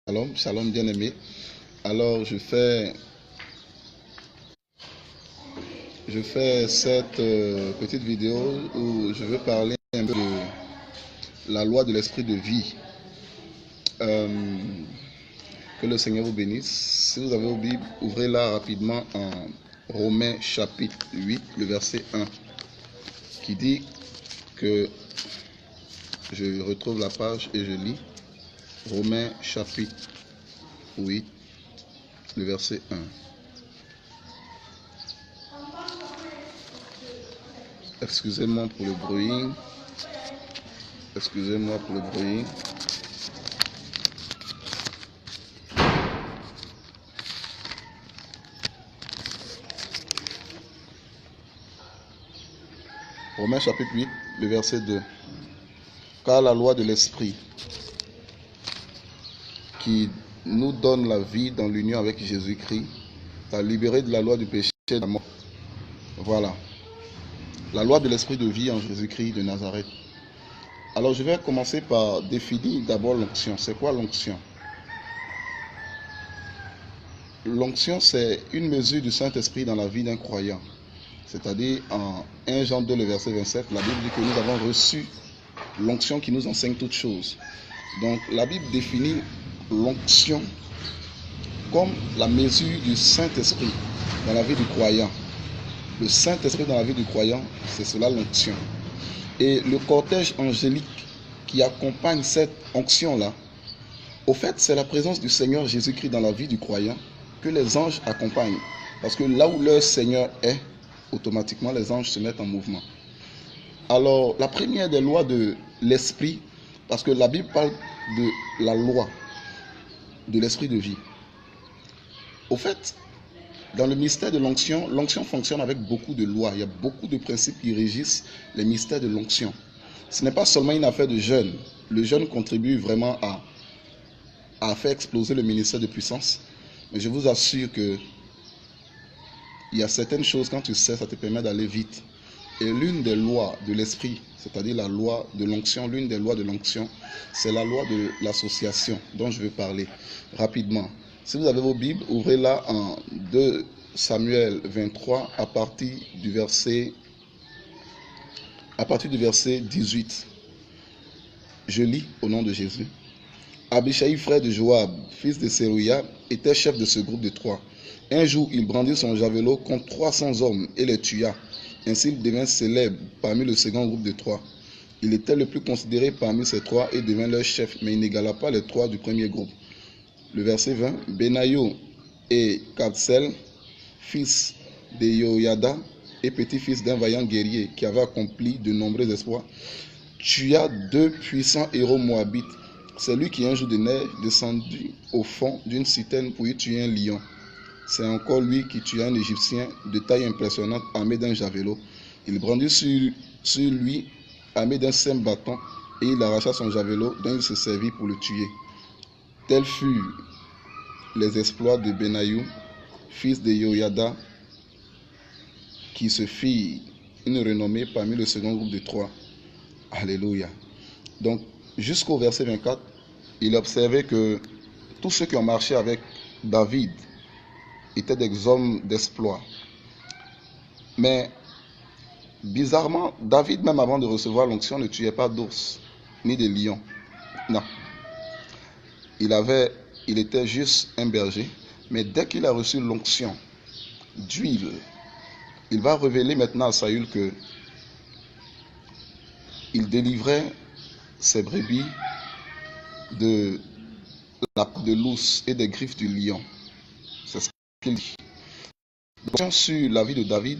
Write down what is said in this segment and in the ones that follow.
Shalom, shalom bien-aimé. Alors je fais cette petite vidéo où je veux parler un peu de la loi de l'esprit de vie. Que le Seigneur vous bénisse. Si vous avez vos Bibles, ouvrez-la rapidement en Romains chapitre 8, le verset 1, qui dit que, je retrouve la page et je lis, Romains chapitre 8, le verset 1. Excusez-moi pour le bruit. Excusez-moi pour le bruit. Romains chapitre 8, le verset 2. Car la loi de l'esprit qui nous donne la vie dans l'union avec Jésus-Christ t'a libéré de la loi du péché et de la mort. Voilà. La loi de l'esprit de vie en Jésus-Christ de Nazareth. Alors je vais commencer par définir d'abord l'onction. C'est quoi l'onction? L'onction, c'est une mesure du Saint-Esprit dans la vie d'un croyant. C'est-à-dire en 1 Jean 2, le verset 27, la Bible dit que nous avons reçu l'onction qui nous enseigne toutes choses. Donc la Bible définit l'onction comme la mesure du Saint-Esprit dans la vie du croyant. Le Saint-Esprit dans la vie du croyant, c'est cela l'onction. Et le cortège angélique qui accompagne cette onction-là, au fait, c'est la présence du Seigneur Jésus-Christ dans la vie du croyant que les anges accompagnent. Parce que là où leur Seigneur est, automatiquement les anges se mettent en mouvement. Alors, la première des lois de l'esprit, parce que la Bible parle de la loi de l'esprit de vie. Au fait, dans le mystère de l'onction, l'onction fonctionne avec beaucoup de lois. Il y a beaucoup de principes qui régissent les mystères de l'onction. Ce n'est pas seulement une affaire de jeûne. Le jeûne contribue vraiment à faire exploser le ministère de puissance. Mais je vous assure que il y a certaines choses, quand tu sais, ça te permet d'aller vite. Et l'une des lois de l'esprit, c'est-à-dire la loi de l'onction, l'une des lois de l'onction, c'est la loi de l'association dont je vais parler rapidement. Si vous avez vos Bibles, ouvrez-la en 2 Samuel 23 à partir du verset 18. Je lis au nom de Jésus. Abishai, frère de Joab, fils de Sérouia, était chef de ce groupe de 3. Un jour, il brandit son javelot contre 300 hommes et les tua. Ainsi, il devint célèbre parmi le second groupe de 3. Il était le plus considéré parmi ces 3 et devint leur chef, mais il n'égala pas les 3 du premier groupe. Le verset 20, Benayo et Katsel, fils de Yoyada et petit-fils d'un vaillant guerrier qui avait accompli de nombreux exploits, tua 2 puissants héros moabites. C'est lui qui un jour de neige descendit au fond d'une citerne pour y tuer un lion. C'est encore lui qui tua un Égyptien de taille impressionnante armé d'un javelot. Il brandit sur lui armé d'un simple bâton et il arracha son javelot dont il se servit pour le tuer. Tels furent les exploits de Benaïou, fils de Yoyada, qui se fit une renommée parmi le second groupe de 3. Alléluia. Donc, jusqu'au verset 24, il observait que tous ceux qui ont marché avec David étaient des hommes d'exploit. Mais, bizarrement, David, même avant de recevoir l'onction, ne tuait pas d'ours, ni de lions. Non. Il était juste un berger. Mais dès qu'il a reçu l'onction d'huile, il va révéler maintenant à Saül que il délivrait ses brebis de l'ours et des griffes du lion. C'est ce qu'il dit. Donc, sur la vie de David,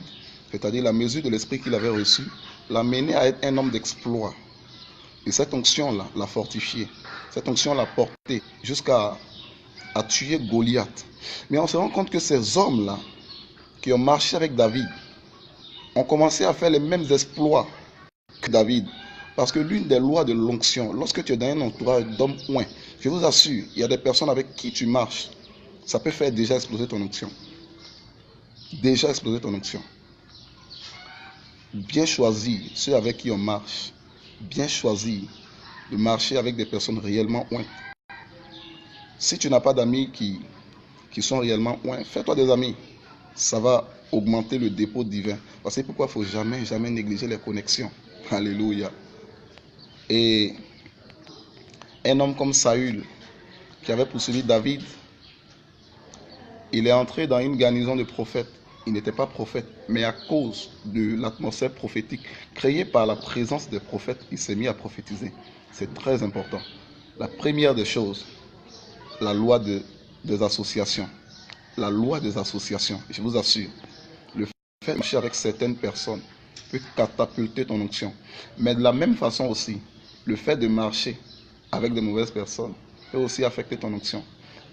c'est-à-dire la mesure de l'esprit qu'il avait reçu, l'a mené à être un homme d'exploit. Et cette onction-là l'a fortifié. Cette onction l'a porté jusqu'à tuer Goliath. Mais on se rend compte que ces hommes-là, qui ont marché avec David, ont commencé à faire les mêmes exploits que David. Parce que l'une des lois de l'onction, lorsque tu es dans un entourage d'hommes oints, je vous assure, il y a des personnes avec qui tu marches, ça peut faire déjà exploser ton onction. Déjà exploser ton onction. Bien choisir ceux avec qui on marche. Bien choisir de marcher avec des personnes réellement ointes. Si tu n'as pas d'amis qui sont réellement oints, fais-toi des amis. Ça va augmenter le dépôt divin. Parce que pourquoi il ne faut jamais, jamais négliger les connexions. Alléluia. Et un homme comme Saül, qui avait poursuivi David, il est entré dans une garnison de prophètes. Il n'était pas prophète, mais à cause de l'atmosphère prophétique créée par la présence des prophètes, il s'est mis à prophétiser. C'est très important. La première des choses, la loi des associations. La loi des associations, je vous assure. Le fait de marcher avec certaines personnes peut catapulter ton onction. Mais de la même façon aussi, le fait de marcher avec de mauvaises personnes peut aussi affecter ton onction.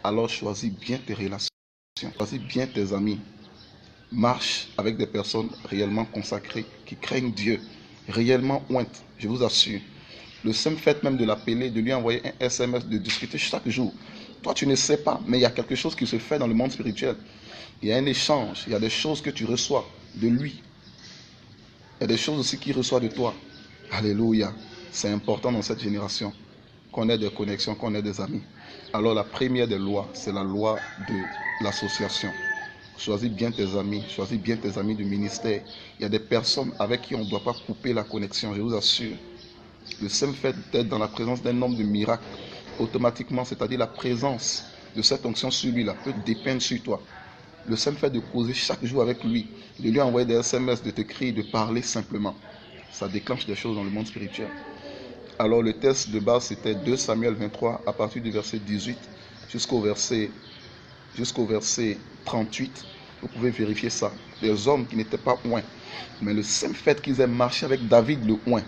Alors choisis bien tes relations, choisis bien tes amis. Marche avec des personnes réellement consacrées, qui craignent Dieu, réellement ointes, je vous assure. Le simple fait même de l'appeler, de lui envoyer un SMS, de discuter chaque jour. Toi, tu ne sais pas, mais il y a quelque chose qui se fait dans le monde spirituel. Il y a un échange, il y a des choses que tu reçois de lui. Il y a des choses aussi qu'il reçoit de toi. Alléluia. C'est important dans cette génération qu'on ait des connexions, qu'on ait des amis. Alors la première des lois, c'est la loi de l'association. Choisis bien tes amis, choisis bien tes amis du ministère. Il y a des personnes avec qui on ne doit pas couper la connexion, je vous assure. Le simple fait d'être dans la présence d'un homme de miracle, automatiquement, c'est-à-dire la présence de cette onction sur lui, là, peut dépendre sur toi. Le simple fait de causer chaque jour avec lui, de lui envoyer des SMS, de t'écrire, de parler simplement, ça déclenche des choses dans le monde spirituel. Alors le texte de base, c'était 2 Samuel 23, à partir du verset 18 jusqu'au verset 38. Vous pouvez vérifier ça. Des hommes qui n'étaient pas oints, mais le simple fait qu'ils aient marché avec David le oint,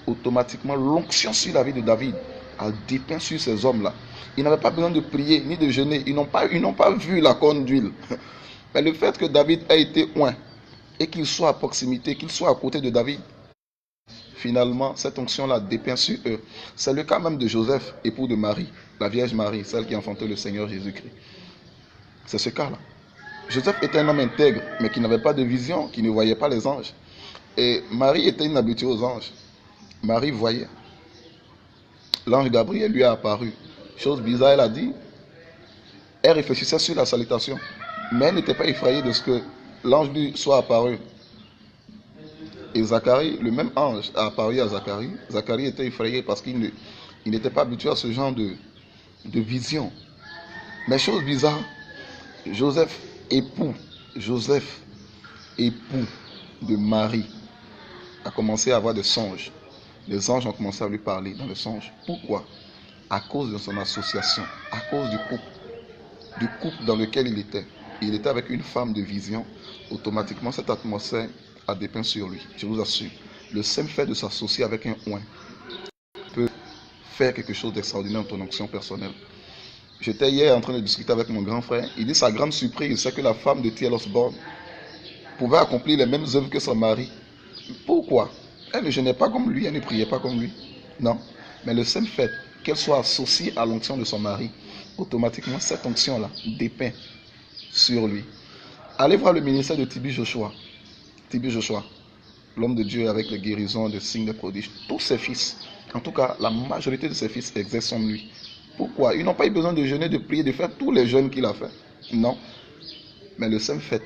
automatiquement l'onction sur la vie de David a dépeint sur ces hommes-là. Ils n'avaient pas besoin de prier ni de jeûner. Ils n'ont pas vu la corne d'huile. Mais le fait que David ait été oint et qu'il soit à proximité, qu'il soit à côté de David, finalement, cette onction-là dépeint sur eux. C'est le cas même de Joseph, époux de Marie, la Vierge Marie, celle qui a enfanté le Seigneur Jésus-Christ. C'est ce cas-là. Joseph était un homme intègre, mais qui n'avait pas de vision, qui ne voyait pas les anges. Et Marie était inhabituée aux anges. Marie voyait. L'ange Gabriel lui a apparu. Chose bizarre, elle a dit. Elle réfléchissait sur la salutation. Mais elle n'était pas effrayée de ce que l'ange lui soit apparu. Et Zacharie, le même ange, a apparu à Zacharie. Zacharie était effrayé parce qu'il n'était pas habitué à ce genre de vision. Mais chose bizarre, Joseph, époux de Marie, a commencé à avoir des songes. Les anges ont commencé à lui parler dans les songes. Pourquoi? À cause de son association, à cause du couple dans lequel il était. Il était avec une femme de vision. Automatiquement, cette atmosphère a dépeint sur lui. Je vous assure. Le simple fait de s'associer avec un oint peut faire quelque chose d'extraordinaire dans ton onction personnelle. J'étais hier en train de discuter avec mon grand frère. Il dit sa grande surprise, c'est que la femme de T.L. Osborne pouvait accomplir les mêmes œuvres que son mari. Pourquoi? Elle ne jeûnait pas comme lui, elle ne priait pas comme lui. Non. Mais le simple fait qu'elle soit associée à l'onction de son mari, automatiquement, cette onction-là dépeint sur lui. Allez voir le ministère de Tibi Joshua. Tibi Joshua, l'homme de Dieu avec les guérisons, les signes, les prodiges. Tous ses fils, en tout cas, la majorité de ses fils exercent en lui. Pourquoi? Ils n'ont pas eu besoin de jeûner, de prier, de faire tous les jeûnes qu'il a fait. Non. Mais le simple fait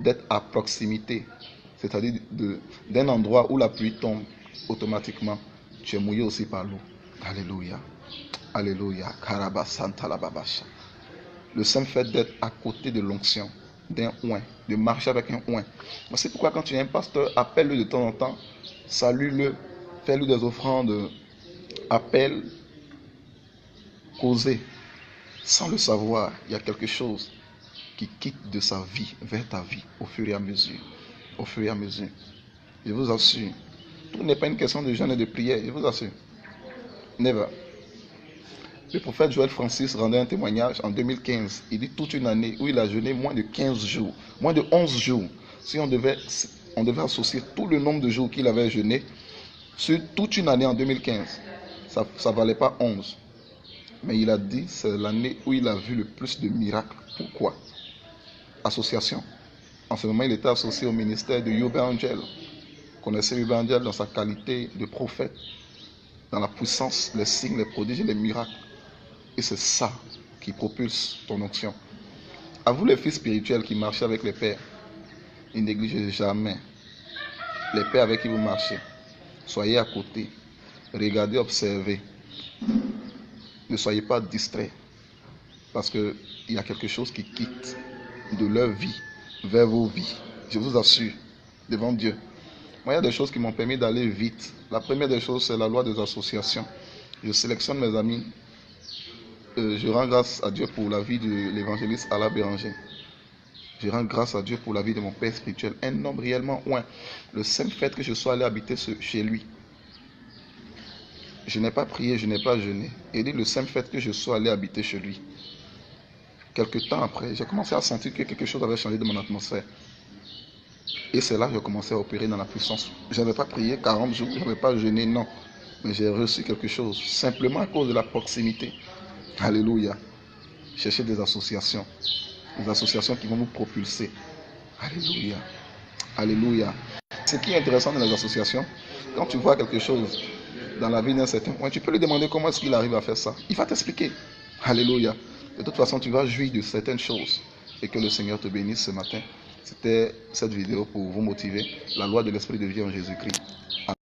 d'être à proximité, c'est-à-dire d'un endroit où la pluie tombe, automatiquement, tu es mouillé aussi par l'eau. Alléluia. Alléluia. Le simple fait d'être à côté de l'onction, d'un oint, de marcher avec un oint. C'est pourquoi quand tu es un pasteur, appelle-le de temps en temps, salue-le, fais-lui des offrandes, appelle, causer. Sans le savoir, il y a quelque chose qui quitte de sa vie vers ta vie au fur et à mesure. Au fur et à mesure. Je vous assure. Tout n'est pas une question de jeûne et de prière. Je vous assure. Never. Le prophète Joël Francis rendait un témoignage en 2015. Il dit toute une année où il a jeûné moins de 15 jours, moins de 11 jours. Si on devait associer tout le nombre de jours qu'il avait jeûné sur toute une année en 2015, ça ne valait pas 11. Mais il a dit c'est l'année où il a vu le plus de miracles. Pourquoi? Association. En ce moment, il était associé au ministère de Yoba Angel. Vous connaissez Yoba Angel dans sa qualité de prophète, dans la puissance, les signes, les prodiges et les miracles. Et c'est ça qui propulse ton onction. À vous les fils spirituels qui marchez avec les pères, ne négligez jamais les pères avec qui vous marchez. Soyez à côté, regardez, observez. Ne soyez pas distraits, parce qu'il y a quelque chose qui quitte de leur vie vers vos vies. Je vous assure, devant Dieu. Moi, il y a des choses qui m'ont permis d'aller vite. La première des choses, c'est la loi des associations. Je sélectionne mes amis. Je rends grâce à Dieu pour la vie de l'évangéliste Alain Béranger. Je rends grâce à Dieu pour la vie de mon père spirituel. Un homme réellement oint. Le seul fait que je sois allé habiter chez lui. Je n'ai pas prié, je n'ai pas jeûné. Et dit le simple fait que je sois allé habiter chez lui. Quelque temps après, j'ai commencé à sentir que quelque chose avait changé de mon atmosphère. Et c'est là que j'ai commencé à opérer dans la puissance. Je n'avais pas prié 40 jours, je n'avais pas jeûné, non. Mais j'ai reçu quelque chose, simplement à cause de la proximité. Alléluia. Cherchez des associations qui vont vous propulser. Alléluia. Alléluia. Ce qui est intéressant dans les associations, quand tu vois quelque chose dans la vie d'un certain point, tu peux lui demander comment est-ce qu'il arrive à faire ça. Il va t'expliquer. Alléluia. De toute façon, tu vas jouir de certaines choses. Et que le Seigneur te bénisse ce matin. C'était cette vidéo pour vous motiver. La loi de l'Esprit de vie en Jésus-Christ.